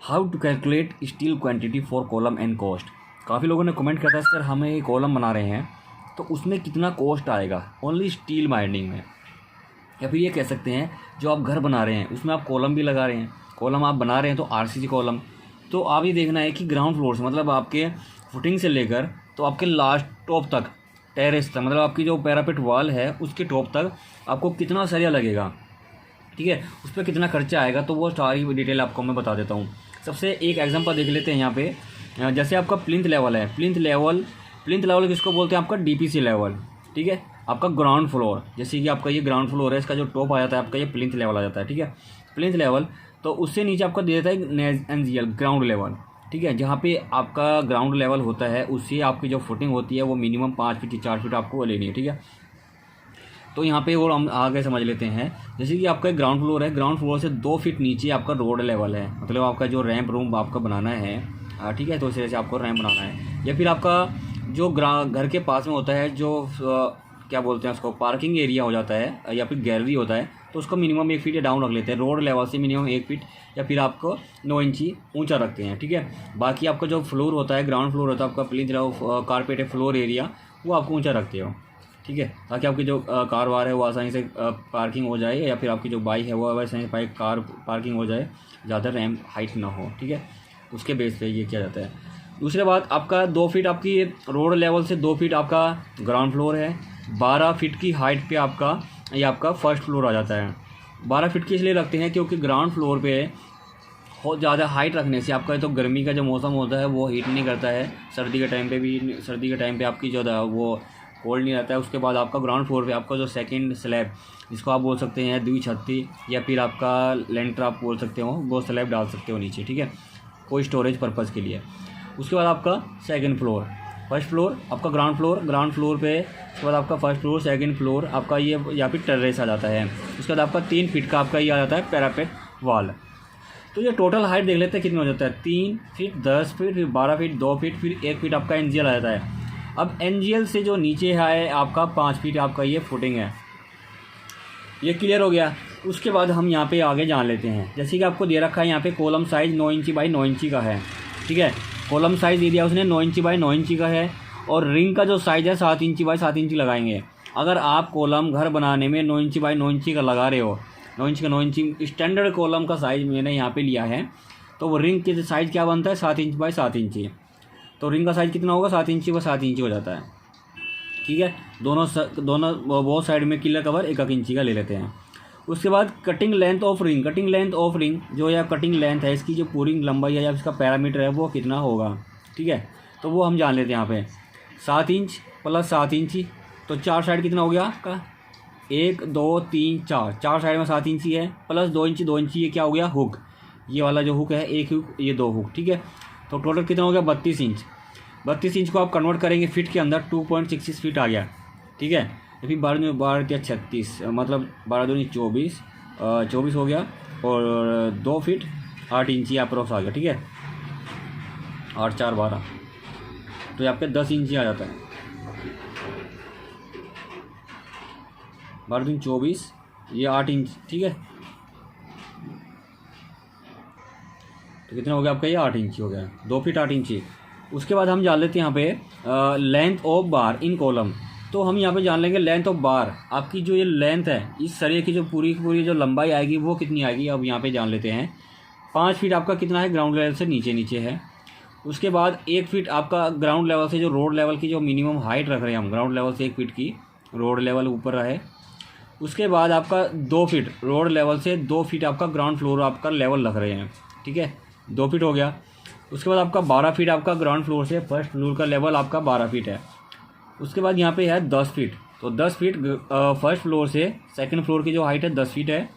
How to calculate steel quantity for column and cost. काफ़ी लोगों ने कमेंट किया था सर हमें ये कॉलम बना रहे हैं तो उसमें कितना कॉस्ट आएगा ओनली स्टील बाइंडिंग में, या फिर ये कह सकते हैं जो आप घर बना रहे हैं उसमें आप कॉलम भी लगा रहे हैं, कॉलम आप बना रहे हैं तो आरसीसी कॉलम। तो आप ये देखना है कि ग्राउंड फ्लोर से मतलब आपके फुटिंग से लेकर तो आपके लास्ट टॉप तक टेरेस तक, मतलब आपकी जो पैरापेट वॉल है उसके टॉप तक आपको कितना सरिया लगेगा, ठीक है, उस पर कितना खर्चा आएगा, तो वो सारी डिटेल आपको मैं बता देता हूँ। सबसे एक एग्जांपल देख लेते हैं यहाँ पे। जैसे आपका प्लिंथ लेवल है, प्लिंथ लेवल किसको बोलते हैं, आपका डीपीसी लेवल, ठीक है, आपका ग्राउंड फ्लोर, जैसे कि आपका ये ग्राउंड फ्लोर है, इसका जो टॉप आ जाता है आपका ये प्लिंथ लेवल आ जाता है, ठीक है, प्लिंथ लेवल। तो उससे नीचे आपका दे देता है एनजीएल ग्राउंड लेवल, ठीक है, जहाँ पे आपका ग्राउंड लेवल होता है उससे आपकी जो फुटिंग होती है वो मिनिमम 5 फीट 4 फीट आपको लेनी है, ठीक है। तो यहाँ पे और हम आगे समझ लेते हैं। जैसे कि आपका ग्राउंड फ्लोर है, ग्राउंड फ्लोर से 2 फीट नीचे आपका रोड लेवल है, मतलब आपका जो रैंप रूम आपका बनाना है, ठीक है, तो इस तरह से आपको रैंप बनाना है। या फिर आपका जो घर के पास में होता है जो क्या बोलते हैं उसको, पार्किंग एरिया हो जाता है या फिर गैलरी होता है, तो उसको मिनिमम 1 फीट या डाउन रख लेते हैं, रोड लेवल से मिनिमम 1 फीट या फिर आपको 9 इंची ऊंचा रखते हैं, ठीक है। बाकी आपका जो फ्लोर होता है, ग्राउंड फ्लोर होता है आपका, प्लीज कारपेट है फ्लोर एरिया, वो आपको ऊँचा रखते हो, ठीक है, ताकि आपकी जो कार वार है वो आसानी से पार्किंग हो जाए, या फिर आपकी जो बाइक है वो आसानी से कार पार्किंग हो जाए, ज़्यादा रैंप हाइट ना हो, ठीक है, उसके बेस पे ये किया जाता है। दूसरे बात, आपका 2 फीट आपकी रोड लेवल से 2 फीट आपका ग्राउंड फ्लोर है, 12 फीट की हाइट पे आपका ये आपका फर्स्ट फ्लोर आ जाता है। 12 फीट की इसलिए रखते हैं क्योंकि ग्राउंड फ्लोर पे बहुत ज़्यादा हाइट रखने से आपका तो गर्मी का जो मौसम होता है वो हीट नहीं करता है, सर्दी के टाइम पे आपकी जो वो कोल्ड नहीं रहता है। उसके बाद आपका ग्राउंड फ्लोर पे आपका जो सेकंड स्लैब, जिसको आप बोल सकते हैं द्विछत्ती या फिर आपका लेंटर आप बोल सकते हो, वो स्लैब डाल सकते हो नीचे, ठीक है, कोई स्टोरेज पर्पज़ के लिए। उसके बाद आपका सेकंड फ्लोर, फर्स्ट फ्लोर आपका ग्राउंड फ्लोर पे, उसके बाद आपका फर्स्ट फ्लोर, सेकंड फ्लोर आपका ये या फिर टेरेस आ जाता है। उसके बाद आपका 3 फीट का आपका ये आ जाता है पैरापेट वॉल। तो ये टोटल हाइट देख लेते हैं कितना हो जाता है, 3 फीट, 10 फीट, फिर 12 फीट, 2 फीट, फिर 1 फीट आपका एनजीएल आ जाता है। अब एनजीएल से जो नीचे है आपका 5 फीट आपका ये फुटिंग है, ये क्लियर हो गया। उसके बाद हम यहाँ पे आगे जान लेते हैं। जैसे कि आपको दे रखा है यहाँ पे कॉलम साइज़ 9 इंची बाई 9 इंची का है, ठीक है, कॉलम साइज़ दे दिया उसने 9 इंची बाई 9 इंची का है, और रिंग का जो साइज़ है 7 इंची बाई 7 इंची लगाएंगे। अगर आप कॉलम घर बनाने में 9 इंची बाई 9 इंची का लगा रहे हो, 9 इंच का 9 इंची स्टैंडर्ड कॉलम का साइज़ मैंने यहाँ पे लिया है, तो वो रिंग के साइज़ क्या बनता है, 7 इंच बाई 7 इंची। तो रिंग का साइज़ कितना होगा, 7 इंची व 7 इंची हो जाता है, ठीक है। दोनों बहुत साइड में क्लियर कवर 1 इंची का ले लेते हैं। उसके बाद कटिंग लेंथ ऑफ रिंग जो या कटिंग लेंथ है, इसकी जो पूरी लंबाई है या इसका पैरामीटर है वो कितना होगा, ठीक है, तो वो हम जान लेते हैं यहाँ पे। 7 इंच प्लस 7 इंची, तो 4 साइड कितना हो गया आपका, 1 2 3 4 साइड में 7 इंची है, प्लस 2 इंची ये क्या हो गया, हुक, ये वाला जो हुक है, 1 हुक, ये 2 हुक, ठीक है। तो टोटल कितना हो गया, 32 इंच। 32 इंच को आप कन्वर्ट करेंगे फीट के अंदर, 2.66 फीट आ गया, ठीक है। फिर 12 या 36, मतलब 12 दूनी 24 हो गया, और 2 फीट 8 इंची अप्रोक्स आ गया, ठीक है, 8 4 12, तो यहाँ पे 10 इंची आ जाता है। 12 दूनी 24, ये 8 इंच, ठीक है, तो कितना हो गया आपका, ये 8 इंची हो गया, 2 फीट 8 इंची। उसके बाद हम जान लेते हैं यहाँ पे length of bar in column. तो हम यहाँ पे जान लेंगे लेंथ ऑफ बार, आपकी जो ये लेंथ है इस सरिये की जो पूरी जो लंबाई आएगी वो कितनी आएगी, अब यहाँ पे जान लेते हैं। 5 फीट आपका कितना है, ग्राउंड लेवल से नीचे है। उसके बाद 1 फीट आपका ग्राउंड लेवल से जो रोड लेवल की जो मिनिमम हाइट रख रहे हैं हम, ग्राउंड लेवल से 1 फीट की रोड लेवल ऊपर रहे। उसके बाद आपका 2 फीट रोड लेवल से 2 फीट आपका ग्राउंड फ्लोर आपका लेवल रख रहे हैं, ठीक है, 2 फीट हो गया। उसके बाद आपका 12 फीट आपका ग्राउंड फ्लोर से फर्स्ट फ्लोर का लेवल आपका 12 फीट है। उसके बाद यहाँ पे है 10 फीट, तो 10 फीट फर्स्ट फ्लोर से सेकंड फ्लोर की जो हाइट है 10 फीट है।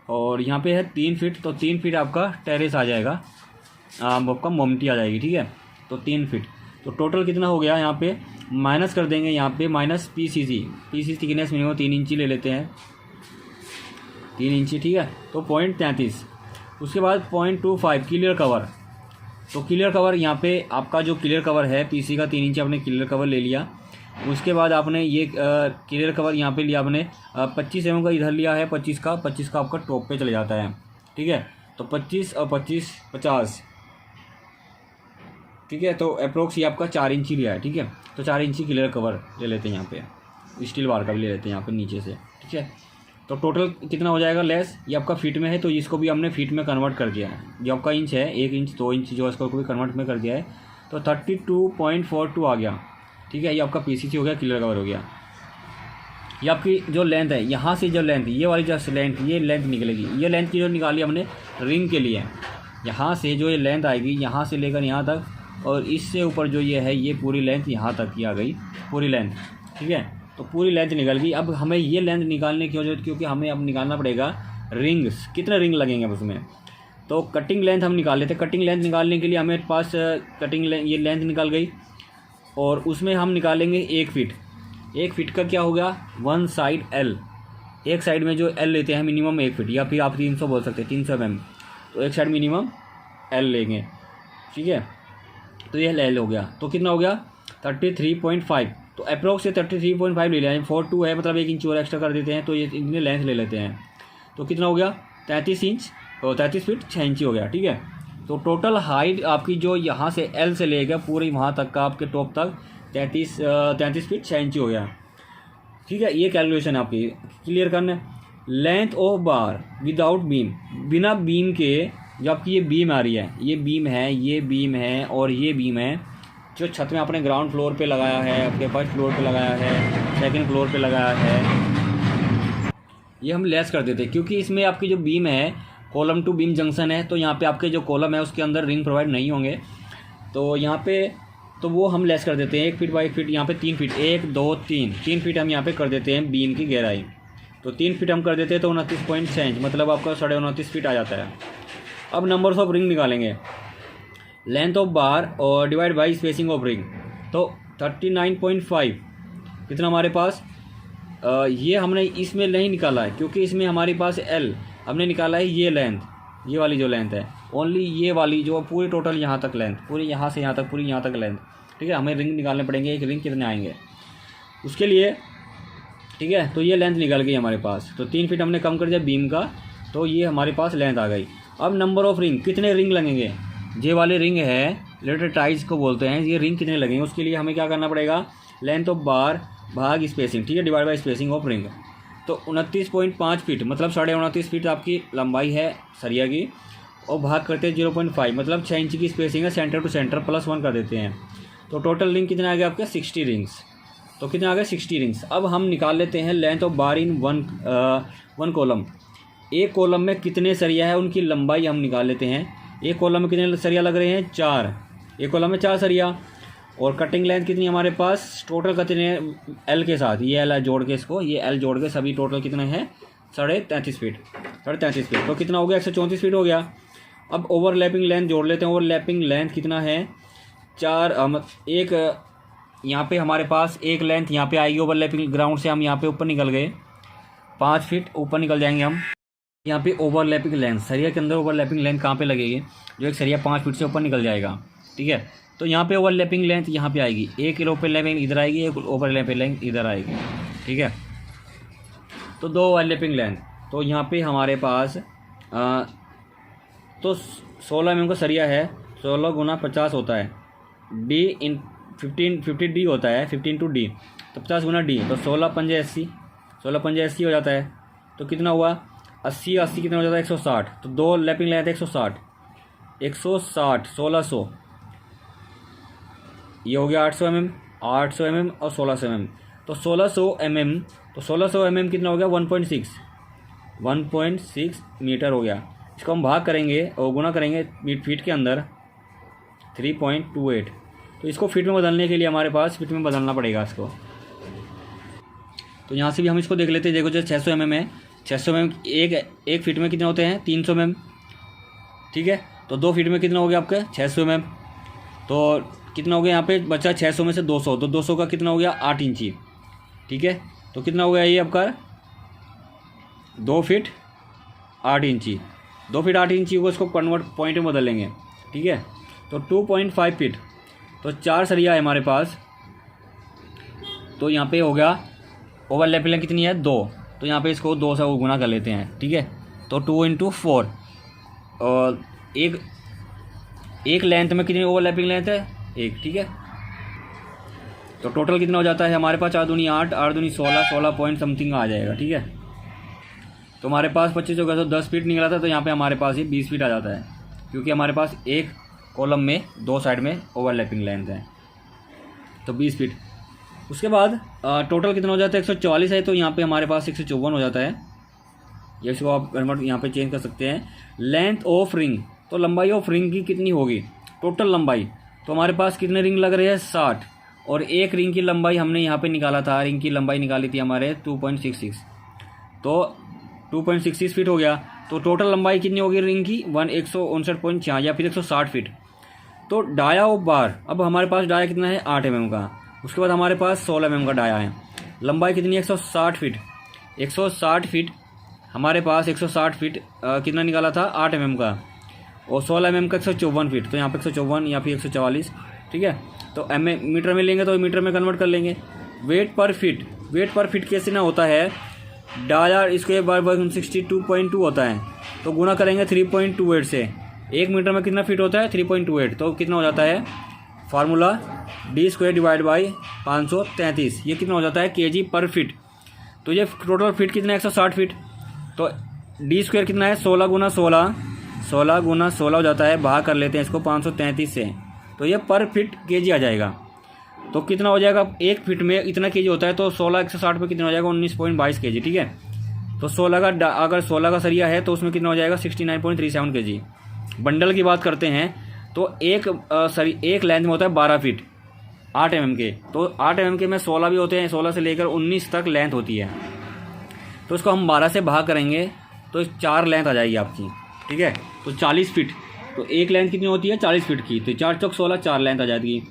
और यहाँ पे है 3 फीट, तो 3 फीट आपका टेरेस आ जाएगा, आपका मोमटी आ जाएगी, ठीक है, तो 3 फीट। तो टोटल कितना हो गया, यहाँ पे माइनस कर देंगे, यहाँ पे माइनस पीसीसी थिकनेस मिनिमम 3 इंची ले लेते हैं, 3 इंची, ठीक है, तो 0.33। उसके बाद 0.25 क्लियर कवर, तो क्लियर कवर यहाँ पे आपका जो क्लियर कवर है पीसी का 3 इंच आपने क्लियर कवर ले लिया। उसके बाद आपने ये क्लियर कवर यहाँ पे लिया आपने 25 mm का इधर लिया है, 25 का आपका टॉप पे चले जाता है, ठीक है। तो तो 25 और 25 50, ठीक है। तो अप्रोक्स ये आपका 4 इंची लिया है, ठीक है। तो 4 इंची क्लियर कवर ले लेते हैं यहाँ पे, स्टील बार का भी ले लेते हैं यहाँ पे नीचे से, ठीक है। तो टोटल कितना हो जाएगा लेस, ये आपका फीट में है तो इसको भी हमने फीट में कन्वर्ट कर दिया है। जो आपका इंच है 1 इंच 2 इंच जो इसको भी कन्वर्ट में कर दिया है, तो 32.42 आ गया, ठीक है। ये आपका PCC हो गया, क्लियर कवर हो गया। ये आपकी जो लेंथ है, यहाँ से जो लेंथ, ये वाली जो लेंथ, ये लेंथ निकलेगी, ये लेंथ की जो निकाली हमने रिंग के लिए, यहाँ से जो ये लेंथ आएगी यहाँ से लेकर यहाँ तक, और इससे ऊपर जो ये है ये पूरी लेंथ यहाँ तक की आ गई, पूरी लेंथ, ठीक है। तो पूरी लेंथ निकल गई। अब हमें ये लेंथ निकालने की जरूरत, क्योंकि हमें अब निकालना पड़ेगा रिंग्स, कितने रिंग लगेंगे अब उसमें। तो कटिंग लेंथ हम निकाल लेते हैं। कटिंग लेंथ निकालने के लिए हमें पास कटिंग ये लेंथ निकल गई, और उसमें हम निकालेंगे 1 फीट। 1 फीट का क्या होगा, 1 साइड L, एक साइड में जो L लेते हैं मिनिमम 1 फीट, या फिर आप 300 बोल सकते हैं, 300 mm। तो एक साइड मिनिमम L लेंगे, ठीक है। तो ये L हो गया, तो कितना हो गया 33.5। तो अप्रोक्स से 33.5 ले लिया, 42 है मतलब 1 इंच और एक्स्ट्रा कर देते हैं, तो ये इतने लेंथ ले लेते हैं। तो कितना हो गया 33 इंच, तो 33 फीट 6 इंची हो गया, ठीक है। तो टोटल हाइट आपकी जो यहाँ से L से लेकर पूरे वहाँ तक का आपके टॉप तक 33 फीट 6 इंची हो गया, ठीक है। ये कैलकुलेशन है आपकी, क्लियर करना। Length of bar without beam, बिना बीम के जो आपकी ये बीम आ रही है, ये बीम है, ये बीम है और ये बीम है, जो छत में आपने ग्राउंड फ्लोर पे लगाया है, आपके फर्स्ट फ्लोर पे लगाया है, सेकंड फ्लोर पे लगाया है, ये हम लेस कर देते हैं। क्योंकि इसमें आपकी जो बीम है कॉलम टू बीम जंक्शन है, तो यहाँ पे आपके जो कॉलम है उसके अंदर रिंग प्रोवाइड नहीं होंगे, तो यहाँ पे तो वो हम लेस कर देते हैं 1 फीट बाई 1 फीट, यहाँ पे 3 फीट, 1 2 3 फीट हम यहाँ पे कर देते हैं बीम की गहराई। तो 3 फीट हम कर देते हैं, तो 29.6 इंच, मतलब आपका 29.5 फीट आ जाता है। अब नंबर्स ऑफ रिंग निकालेंगे, लेंथ ऑफ बार और divide by spacing of ring, तो 39.5 कितना हमारे पास, ये हमने इसमें नहीं निकाला है, क्योंकि इसमें हमारे पास L हमने निकाला है ये लेंथ, ये वाली जो लेंथ है, ओनली ये वाली जो पूरी टोटल यहाँ तक लेंथ, पूरी यहाँ से यहाँ तक, पूरी यहाँ तक लेंथ, ठीक है। हमें रिंग निकालने पड़ेंगे, एक रिंग कितने आएंगे उसके लिए, ठीक है। तो ये लेंथ निकल गई हमारे पास, तो 3 फीट हमने कम कर दिया बीम का, तो ये हमारे पास लेंथ आ गई। अब नंबर ऑफ रिंग, कितने रिंग लगेंगे, ये वाले रिंग है लेटर टाइज को बोलते हैं, ये रिंग कितने लगेंगे उसके लिए हमें क्या करना पड़ेगा, लेंथ ऑफ बार भाग स्पेसिंग, ठीक है, divide by spacing of ring. तो 29.5 फीट मतलब 29.5 फीट आपकी लंबाई है सरिया की, और भाग करते हैं 0.5 मतलब 6 इंच की स्पेसिंग है सेंटर टू सेंटर, +1 कर देते हैं। तो टोटल रिंग कितने आ गए आपके 60 रिंग्स। तो कितने आ गए 60 रिंग्स। अब हम निकाल लेते हैं length of bar in one column, एक कॉलम में कितने सरिया है उनकी लंबाई हम निकाल लेते हैं। एक कॉलम में कितने सरिया लग रहे हैं 4, एक कॉलम में 4 सरिया, और कटिंग लेंथ कितनी हमारे पास टोटल कितने L के साथ, ये L जोड़ के इसको, ये L जोड़ के सभी टोटल कितने हैं 33.5 फीट, 33.5 फीट। तो कितना हो गया 134 फीट हो गया। अब ओवरलैपिंग लेंथ जोड़ लेते हैं, ओवरलैपिंग लेंथ कितना है 4, एक यहाँ पे हमारे पास एक लेंथ यहाँ पे आएगी ओवरलैपिंग, ग्राउंड से हम यहाँ पे ऊपर निकल गए 5 फीट ऊपर निकल जाएंगे हम। यहाँ पे ओवरलैपिंग लेंथ, सरिया के अंदर ओवरलैपिंग लेंथ कहाँ पे लगेगी, जो एक सरिया 5 फीट से ऊपर निकल जाएगा, ठीक है। तो यहाँ पे ओवरलैपिंग लेंथ यहाँ पे आएगी, एक ओवरलैपिंग इधर आएगी, एक ओवरलैपिंग लेंथ इधर आएगी, ठीक है। तो 2 ओवरलैपिंग लेंथ, तो यहाँ पे हमारे पास तो 16 mm का सरिया है, 16 गुना 50 होता है, D इन 50 D होता है, 15 to D, तो 50 गुना D, तो 16 पंजे 80, 16 पंजे 80 हो जाता है। तो कितना हुआ 80 कितना हो जाता है 160, तो 2 लैपिंग लेंथ 160 1600, ये हो गया 800 mm और 1600 mm, तो 1600 mm, तो 1600 mm कितना हो गया 1.6 मीटर हो गया। इसको हम भाग करेंगे और गुना करेंगे फीट के अंदर 3.28, तो इसको फीट में बदलने के लिए हमारे पास फीट में बदलना पड़ेगा इसको। तो यहाँ से भी हम इसको देख लेते हैं, देखो जो 600 mm है, 600 mm एक फीट में कितने होते हैं 300 mm, ठीक है। तो 2 फीट में कितना हो गया आपका 600 mm, तो कितना हो गया यहाँ पे बचा 600 में से 200, तो 200 का कितना हो गया 8 इंची, ठीक है। तो कितना हो गया ये आपका 2 फीट 8 इंची, 2 फीट 8 इंची को इसको कन्वर्ट पॉइंट में बदल लेंगे, ठीक है। तो 2.5 फीट, तो 4 सरिया है हमारे पास, तो यहाँ पे हो गया ओवरलैपिंग कितनी है 2, तो यहाँ पे इसको 2 से गुना कर लेते हैं, ठीक है। तो 2 × 4 और एक लेंथ में कितनी ओवरलैपिंग लेंथ है? एक, ठीक है। तो टोटल कितना हो जाता है हमारे पास? 4 दूनी 8, 8 दूनी 16, 16 पॉइंट समथिंग आ जाएगा, ठीक है। तो हमारे पास 25 हो गया, तो 10 फीट निकला था, तो यहाँ पे हमारे पास ये 20 फीट आ जाता है, क्योंकि हमारे पास एक कॉलम में 2 साइड में ओवरलैपिंग लेंथ है, तो 20 फीट। उसके बाद टोटल कितना हो जाता है? 144 है, तो यहाँ पे हमारे पास 154 हो जाता है। ये इसको आप कन्वर्ट यहाँ पे चेंज कर सकते हैं। लेंथ ऑफ रिंग, तो लंबाई ऑफ रिंग की कितनी होगी? टोटल लंबाई, तो हमारे पास कितने रिंग लग रहे हैं? 60, और एक रिंग की लंबाई हमने यहाँ पे निकाला था, रिंग की लंबाई निकाली थी हमारे 2.66, तो 2.66 फीट हो गया। तो टोटल लंबाई कितनी होगी रिंग की? 159.4 या फिर 160 फीट। तो डाया ऑफ बार, अब हमारे पास डाया कितना है? 8 mm का। उसके बाद हमारे पास 16 mm का डाया है। लंबाई कितनी है? 160 फीट। 160 फीट हमारे पास 160 फीट कितना निकाला था? 8 mm का, और 16 mm का 154 फीट। तो यहाँ पे 154 या फिर 144, ठीक है। तो मीटर में लेंगे तो मीटर में कन्वर्ट कर लेंगे। वेट पर फीट, वेट पर फीट कैसे ना होता है? डाया स्क्वायर बार 162.2 होता है, तो गुना करेंगे 3.28 से। 1 मीटर में कितना फीट होता है? 3.28, तो कितना हो जाता है? Formula D square divide by 533, ये कितना हो जाता है? केजी पर फीट। तो ये टोटल फीट कितना है? 160 फीट। तो डी स्क्वायर कितना है? 16 गुना 16, 16 गुना 16 हो जाता है, भाग कर लेते हैं इसको 533 से, तो ये पर फीट केजी आ जाएगा। तो कितना हो जाएगा? 1 फीट में इतना केजी होता है, तो 16 160 पे कितना हो जाएगा? 19.22 केजी, ठीक है। तो 16 का अगर 16 का सरिया है तो उसमें कितना हो जाएगा? 69.37 केजी। बंडल की बात करते हैं तो एक लेंथ में होता है 12 फीट 8 mm के, तो 8 mm के में 16 भी होते हैं, 16 से लेकर 19 तक लेंथ होती है। तो इसको हम 12 से भाग करेंगे तो 4 लेंथ आ जाएगी आपकी, ठीक है। तो 40 फीट, तो एक लेंथ कितनी होती है? 40 फीट की, तो 4 चौक 16, 4 लेंथ आ जाएगी।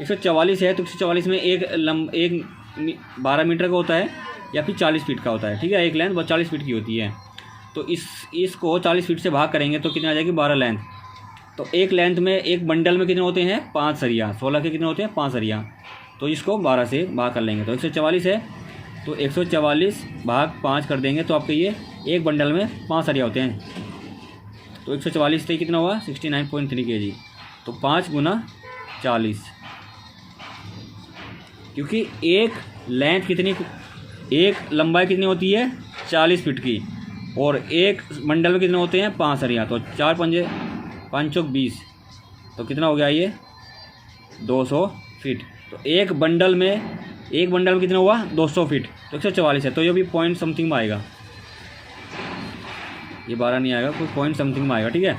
144 है, तो 144 में एक 12 मीटर का होता है या फिर 40 फीट का होता है, ठीक है। एक लेंथ 40 फीट की होती है, तो इसको 40 फीट से भाग करेंगे तो कितनी आ जाएगी? 12 लेंथ। तो एक लेंथ में, एक बंडल में कितने होते हैं? 5 सरिया। 16 के कितने होते हैं? 5 सरिया, तो इसको 12 से भाग कर लेंगे। तो 144 है, तो 144 भाग 5 कर देंगे, तो आपके ये एक बंडल में 5 सरिया होते हैं। तो 144 से कितना हुआ? 69.3 केजी। तो 5 गुना 40, क्योंकि एक लेंथ कितनी, एक लंबाई कितनी होती है? 40 फीट की, और एक बंडल में कितने होते हैं? 5 सरिया। तो 4 पंजे 5 चौक 20, तो कितना हो गया ये? 200 फीट। तो एक बंडल में कितना हुआ? 200 फीट। तो 144 है, तो ये भी पॉइंट समथिंग में आएगा, ये 12 नहीं आएगा, कोई पॉइंट समथिंग में आएगा, ठीक है।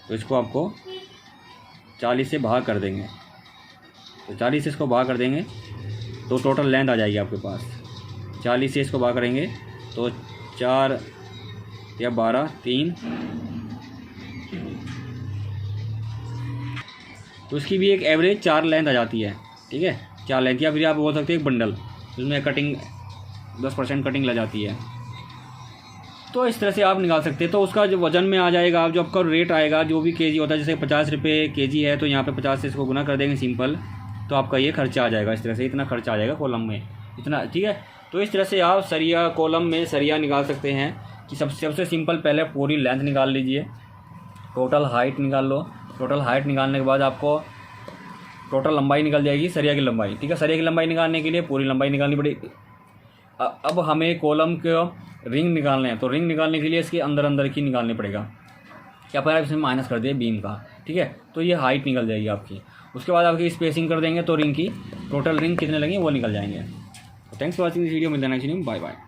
तो इसको आपको 40 से भाग कर देंगे, तो 40 से इसको भाग कर देंगे तो टोटल लेंथ आ जाएगी आपके पास। 40 से इसको भाग करेंगे तो 4 या 12 3, तो इसकी भी एक एवरेज 4 लेंथ आ जाती है, ठीक है। 4 लेंथ, या फिर आप बोल सकते हैं एक बंडल, उसमें कटिंग 10% कटिंग लग जाती है, तो इस तरह से आप निकाल सकते हैं। तो उसका जो वजन में आ जाएगा, जो आपका रेट आएगा, जो भी केजी होता है, जैसे 50 रुपये केजी है, तो यहाँ पे 50 से इसको गुना कर देंगे सिंपल, तो आपका ये खर्चा आ जाएगा। इस तरह से इतना खर्चा आ जाएगा कॉलम में, इतना, ठीक है। तो इस तरह से आप सरिया, कॉलम में सरिया निकाल सकते हैं कि सबसे सिंपल पहले पूरी लेंथ निकाल लीजिए, टोटल हाइट निकाल लो। टोटल हाइट निकालने के बाद आपको टोटल लंबाई निकल जाएगी, सरिया की लंबाई, ठीक है। सरिया की लंबाई निकालने के लिए पूरी लंबाई निकालनी पड़ेगी। अब हमें कॉलम के रिंग निकालने हैं, तो रिंग निकालने के लिए इसके अंदर की निकालनी पड़ेगा। क्या पता इसमें माइनस कर दिए बीम का, ठीक है। तो ये हाइट निकल जाएगी आपकी। उसके बाद आपकी स्पेसिंग कर देंगे, तो रिंग की टोटल रिंग कितने लगेंगे वो निकल जाएंगे। Thanks for watching this video, मिलते हैं नेक्स्ट वीडियो में, बाय बाय।